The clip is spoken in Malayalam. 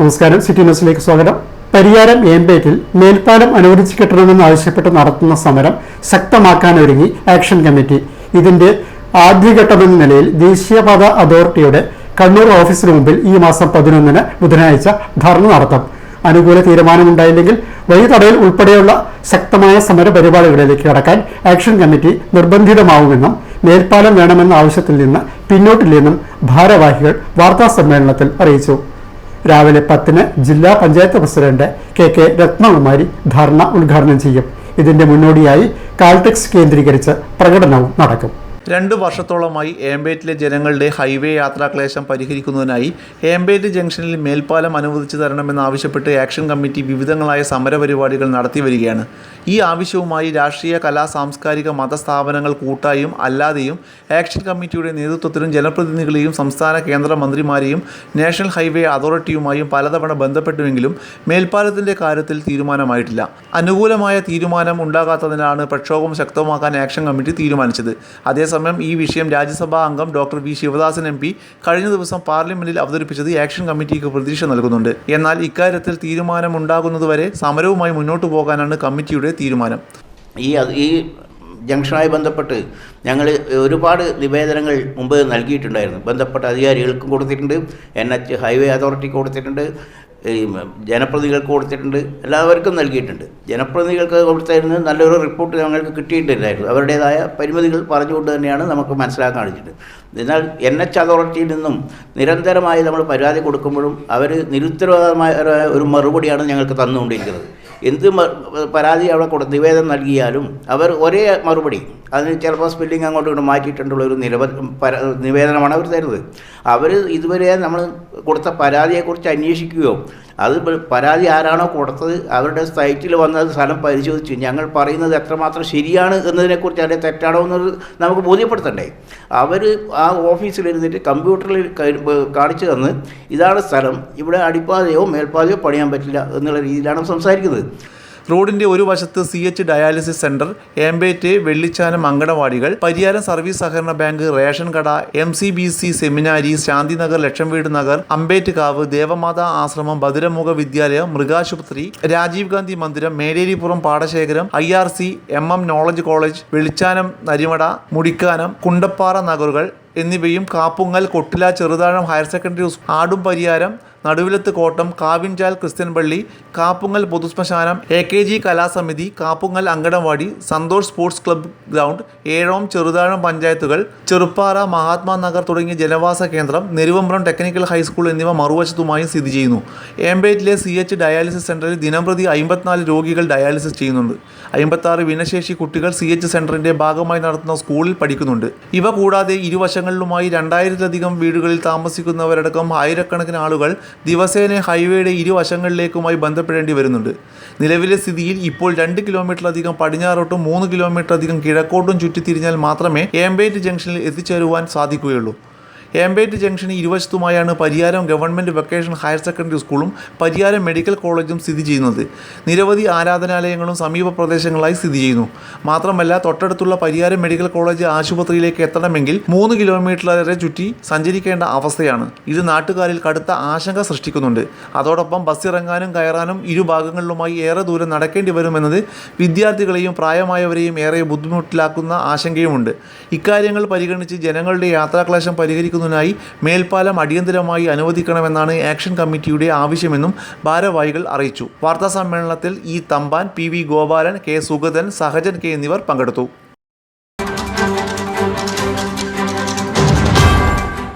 നമസ്കാരം, സിറ്റി ന്യൂസിലേക്ക് സ്വാഗതം. പരിയാരം ഏമ്പേറ്റിൽ മേൽപ്പാലം അനുവദിച്ചു കിട്ടണമെന്ന് ആവശ്യപ്പെട്ട് നടത്തുന്ന സമരം ശക്തമാക്കാനൊരുങ്ങി ആക്ഷൻ കമ്മിറ്റി. ഇതിന്റെ ആദ്യഘട്ടമെന്ന നിലയിൽ ദേശീയപാത അതോറിറ്റിയുടെ കണ്ണൂർ ഓഫീസിന് മുമ്പിൽ ഈ മാസം 11 ബുധനാഴ്ച ധർണ നടത്തും. അനുകൂല തീരുമാനമുണ്ടായില്ലെങ്കിൽ വഴി തടയൽ ഉൾപ്പെടെയുള്ള ശക്തമായ സമര പരിപാടികളിലേക്ക് കടക്കാൻ ആക്ഷൻ കമ്മിറ്റി നിർബന്ധിതമാവുമെന്നും മേൽപ്പാലം വേണമെന്ന ആവശ്യത്തിൽ നിന്ന് പിന്നോട്ടില്ലെന്നും ഭാരവാഹികൾ വാർത്താസമ്മേളനത്തിൽ അറിയിച്ചു. രാവിലെ 10 ജില്ലാ പഞ്ചായത്ത് പ്രസിഡന്റ് കെ രത്നകുമാരി ധർണ ഉദ്ഘാടനം ചെയ്യും. ഇതിന്റെ മുന്നോടിയായി കാൽടെക്സ് കേന്ദ്രീകരിച്ച് പ്രകടനവും നടക്കും. 2 വർഷത്തോളമായി ഏമ്പേറ്റിലെ ജനങ്ങളുടെ ഹൈവേ യാത്രാക്ലേശം പരിഹരിക്കുന്നതിനായി ഏമ്പേറ്റ് ജംഗ്ഷനിൽ മേൽപ്പാലം അനുവദിച്ചു തരണമെന്നാവശ്യപ്പെട്ട് ആക്ഷൻ കമ്മിറ്റി വിവിധങ്ങളായ സമരപരിപാടികൾ നടത്തിവരികയാണ്. ഈ ആവശ്യവുമായി രാഷ്ട്രീയ, കലാ, സാംസ്കാരിക, മതസ്ഥാപനങ്ങൾ കൂട്ടായും അല്ലാതെയും ആക്ഷൻ കമ്മിറ്റിയുടെ നേതൃത്വത്തിലും ജനപ്രതിനിധികളെയും സംസ്ഥാന കേന്ദ്ര മന്ത്രിമാരെയും നാഷണൽ ഹൈവേ അതോറിറ്റിയുമായും പലതവണ ബന്ധപ്പെട്ടുവെങ്കിലും മേൽപ്പാലത്തിൻ്റെ കാര്യത്തിൽ തീരുമാനമായിട്ടില്ല. അനുകൂലമായ തീരുമാനം ഉണ്ടാകാത്തതിനാണ് പ്രക്ഷോഭം ശക്തമാക്കാൻ ആക്ഷൻ കമ്മിറ്റി തീരുമാനിച്ചത്. അതേസമയം ഈ വിഷയം രാജ്യസഭാ അംഗം ഡോക്ടർ വി ശിവദാസൻ MP കഴിഞ്ഞ ദിവസം പാർലമെന്റിൽ അവതരിപ്പിച്ചത് ആക്ഷൻ കമ്മിറ്റിക്ക് പ്രതീക്ഷ നൽകുന്നുണ്ട്. എന്നാൽ ഇക്കാര്യത്തിൽ തീരുമാനമുണ്ടാകുന്നതുവരെ സമരവുമായി മുന്നോട്ടു പോകാനാണ് കമ്മിറ്റിയുടെ തീരുമാനം. ഈ ജംഗ്ഷനുമായി ബന്ധപ്പെട്ട് ഞങ്ങൾ ഒരുപാട് നിവേദനങ്ങൾ മുമ്പ് നൽകിയിട്ടുണ്ടായിരുന്നു. ബന്ധപ്പെട്ട അധികാരികൾക്കും കൊടുത്തിട്ടുണ്ട്, NH ഹൈവേ അതോറിറ്റിക്ക് കൊടുത്തിട്ടുണ്ട്, ജനപ്രതിനിധികൾക്ക് കൊടുത്തിട്ടുണ്ട്, എല്ലാവർക്കും നൽകിയിട്ടുണ്ട്. ജനപ്രതിനിധികൾക്ക് കൊടുത്തിരുന്ന നല്ലൊരു റിപ്പോർട്ട് ഞങ്ങൾക്ക് കിട്ടിയിട്ടില്ലായിരുന്നു. അവരുടേതായ പരിമിതികൾ പറഞ്ഞുകൊണ്ട് തന്നെയാണ് നമുക്ക് മനസ്സിലാക്കാൻ കഴിഞ്ഞിട്ട്. എന്നാൽ NH അതോറിറ്റിയിൽ നിന്നും നിരന്തരമായി നമ്മൾ പരാതി കൊടുക്കുമ്പോഴും അവർ നിരുത്തരവാദമായ ഒരു മറുപടിയാണ് ഞങ്ങൾക്ക് തന്നുകൊണ്ടിരിക്കുന്നത്. എന്ത് പരാതി അവിടെ നിവേദനം നൽകിയാലും അവർ ഒരേ മറുപടി, അതിന് ചിലപ്പോൾ സ്പെല്ലിംഗ് അങ്ങോട്ടും ഇങ്ങോട്ട് മാറ്റിയിട്ടുള്ള ഒരു നിവേദനമാണ് അവർ തരുന്നത്. അവർ ഇതുവരെ നമ്മൾ കൊടുത്ത പരാതിയെക്കുറിച്ച് അന്വേഷിക്കുകയോ അത് പരാതി ആരാണോ കൊടുത്തത് അവരുടെ സൈറ്റിൽ വന്നത് സ്ഥലം പരിശോധിച്ച് ഞങ്ങൾ പറയുന്നത് എത്രമാത്രം ശരിയാണ് എന്നതിനെക്കുറിച്ച് അതിൻ്റെ തെറ്റാണോ എന്നത് നമുക്ക് ബോധ്യപ്പെടുത്തണ്ടേ. അവർ ആ ഓഫീസിലിരുന്നിട്ട് കമ്പ്യൂട്ടറിൽ കാണിച്ചു തന്ന് ഇതാണ് സ്ഥലം, ഇവിടെ അടിപ്പാതയോ മേൽപ്പാതയോ പണിയാൻ പറ്റില്ല എന്നുള്ള രീതിയിലാണ് സംസാരിക്കുന്നത്. റോഡിന്റെ ഒരു വശത്ത് CH dialysis center, Embet Vellichanam അങ്കണവാടികൾ, പരിയാരം സർവീസ് സഹകരണ ബാങ്ക്, റേഷൻ കട, MCBC സെമിനാരി, ശാന്തിനഗർ, ലക്ഷംവീട് നഗർ, അമ്പേറ്റ് കാവ്, ദേവമാതാ ആശ്രമം, ബദിരമുഖ വിദ്യാലയം, മൃഗാശുപത്രി, രാജീവ് ഗാന്ധി മന്ദിരം, മേലേരിപ്പുറം പാടശേഖരം, IRC, MM knowledge college, Velichanam, Narimada, Mudikkanam, Kundappara നഗറുകൾ എന്നിവയും Kappungal, Kottila, Cheruthazham higher secondary school, ആടും പരിയാരം, നടുവിലത്ത് കോട്ടം, കാവിൻചാൽ ക്രിസ്ത്യൻ പള്ളി, കാപ്പുങ്ങൽ പൊതുശ്മശാനം, AKG കലാസമിതി, കാപ്പുങ്ങൽ അങ്കണവാടി, Santhosh sports club ground, Ezhome Cheruthazham പഞ്ചായത്തുകൾ, ചെറുപ്പാറ, മഹാത്മാ നഗർ തുടങ്ങിയ ജനവാസ കേന്ദ്രം, നെരുവമ്പ്രം ടെക്നിക്കൽ ഹൈസ്കൂൾ എന്നിവ മറുവശത്തുമായി സ്ഥിതി ചെയ്യുന്നു. ഏമ്പേറ്റിലെ CH ഡയാലിസിസ് സെന്ററിൽ ദിനംപ്രതി 54 രോഗികൾ ഡയാലിസിസ് ചെയ്യുന്നുണ്ട്. 56 ഭിന്നശേഷി കുട്ടികൾ CH സെന്ററിന്റെ ഭാഗമായി നടത്തുന്ന സ്കൂളിൽ പഠിക്കുന്നുണ്ട്. ഇവ കൂടാതെ ഇരുവശങ്ങളിലുമായി 2000-ലധികം വീടുകളിൽ താമസിക്കുന്നവരടക്കം ആയിരക്കണക്കിന് ആളുകൾ ദിവസേന ഹൈവേയുടെ ഇരുവശങ്ങളിലേക്കുമായി ബന്ധപ്പെടേണ്ടി വരുന്നുണ്ട്. നിലവിലെ സ്ഥിതിയിൽ ഇപ്പോൾ 2 കിലോമീറ്ററിലധികം പടിഞ്ഞാറോട്ടും 3 കിലോമീറ്ററിലധികം കിഴക്കോട്ടും ചുറ്റിത്തിരിഞ്ഞാൽ മാത്രമേ ഏമ്പേറ്റ് ജംഗ്ഷനിൽ എത്തിച്ചേരുവാൻ സാധിക്കുകയുള്ളൂ. ഏമ്പേറ്റ് ജംഗ്ഷന് ഇരുവശത്തുമായാണ് Pariyaram government vocational higher secondary സ്കൂളും പരിയാരം മെഡിക്കൽ കോളേജും സ്ഥിതി ചെയ്യുന്നത്. നിരവധി ആരാധനാലയങ്ങളും സമീപ പ്രദേശങ്ങളായി സ്ഥിതി ചെയ്യുന്നു. മാത്രമല്ല തൊട്ടടുത്തുള്ള പരിയാരം മെഡിക്കൽ കോളേജ് ആശുപത്രിയിലേക്ക് എത്തണമെങ്കിൽ 3 കിലോമീറ്ററിലേറെ ചുറ്റി സഞ്ചരിക്കേണ്ട അവസ്ഥയാണ്. ഇത് നാട്ടുകാരിൽ കടുത്ത ആശങ്ക സൃഷ്ടിക്കുന്നുണ്ട്. അതോടൊപ്പം ബസ്സിറങ്ങാനും കയറാനും ഇരുഭാഗങ്ങളിലുമായി ഏറെ ദൂരം നടക്കേണ്ടി വരുമെന്നത് വിദ്യാർത്ഥികളെയും പ്രായമായവരെയും ഏറെ ബുദ്ധിമുട്ടിലാക്കുന്ന ആശങ്കയുമുണ്ട്. ഇക്കാര്യങ്ങൾ പരിഗണിച്ച് ജനങ്ങളുടെ യാത്രാക്ലേശം പരിഹരിക്കുന്നതിനായി മേൽപ്പാലം അടിയന്തരമായി അനുവദിക്കണമെന്നാണ് ആക്ഷൻ കമ്മിറ്റിയുടെ ആവശ്യമെന്നും ഭാരവാഹികൾ അറിയിച്ചു. വാർത്താസമ്മേളനത്തിൽ Thampan, PV Gopalan, K Sugathan, Sahajan K എന്നിവർ പങ്കെടുത്തു.